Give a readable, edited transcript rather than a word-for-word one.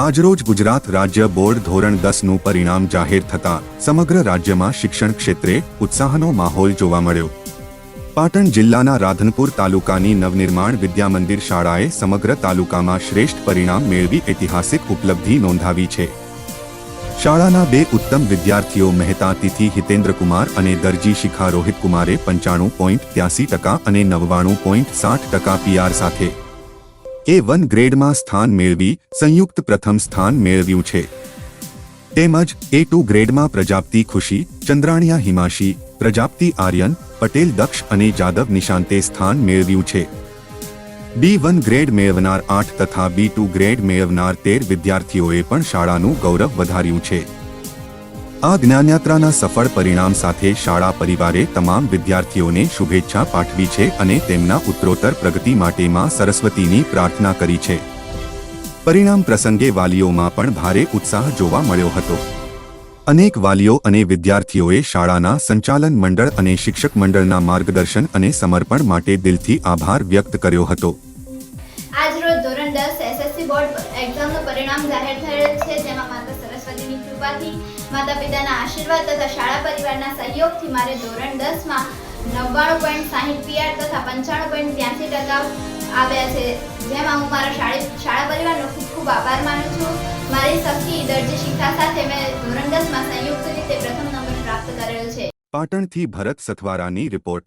આજરોજ ગુજરાત રાજ્ય બોર્ડ ધોરણ 10નું પરિણામ જાહેર થતા સમગ્ર રાજ્યમાં શિક્ષણ ક્ષેત્રે ઉત્સાહનો માહોલ જોવા મળ્યો। પાટણ જિલ્લાના રાધનપુર તાલુકાની નવનિર્માણ વિદ્યામંદિર શાળાએ સમગ્ર તાલુકામાં શ્રેષ્ઠ પરિણામ મેળવી ઐતિહાસિક ઉપલબ્ધિ નોંધાવી છે। શાળાના બે ઉત્તમ વિદ્યાર્થીઓ મહેતા તિથિ હિતેન્દ્રકુમાર અને દરજી શિખા રોહિતકુમારે 95.83% અને 99.60% પીઆર સાથે A1 ગ્રેડમાં સ્થાન મેળવી સંયુક્ત પ્રથમ સ્થાન મેળવ્યું છે। તેમજ A2 ગ્રેડમાં પ્રજાપતિ ખુશી, ચંદ્રાણિયા હિમાશી, પ્રજાપતિ આર્યન, પટેલ દક્ષ અને જાદવ નિશાંતે સ્થાન મેળવ્યું છે। B1 ગ્રેડ મેળવનાર 8 તથા B2 ગ્રેડ મેળવનાર 13 વિદ્યાર્થીઓએ પણ શાળાનું ગૌરવ વધાર્યું છે। આ જ્ઞાનયાત્રાના સફળ પરિણામ સાથે શાળા પરિવારે તમામ વિદ્યાર્થીઓને શુભેચ્છા પાઠવી છે અને તેમના ઉત્તરોત્તર પ્રગતિ માટે માં સરસ્વતીની પ્રાર્થના કરી છે। પરિણામ પ્રસંગે વાલીઓમાં પણ ભારે ઉત્સાહ જોવા મળ્યો હતો। અનેક વાલીઓ અને વિદ્યાર્થીઓએ શાળાના સંચાલન મંડળ અને શિક્ષક મંડળના માર્ગદર્શન અને સમર્પણ માટે દિલથી આભાર વ્યક્ત કર્યો હતો। આજરોજ ધોરણ 10 એસએસસી બોર્ડ એક્ઝામનું પરિણામ જાહેર થયેલ છે, જેમાં માતા સરસ્વતીની કૃપાથી, માતા પિતાના આશીર્વાદ તથા શાળા પરિવારના સહયોગથી મારે ધોરણ 10માં 99.60 પીઆર તથા 95.83% આવ્યા છે, જેમાં હું મારા શાળા પરિવારનો ખૂબ ખૂબ આભાર માનું છું। મારી સખી દરજી શિખા સાથે મેં ધોરણ 10માં સંયુક્ત રીતે પ્રથમ નંબર પ્રાપ્ત કરેલ છે। પાટણથી ભરત સથવારાની રિપોર્ટ।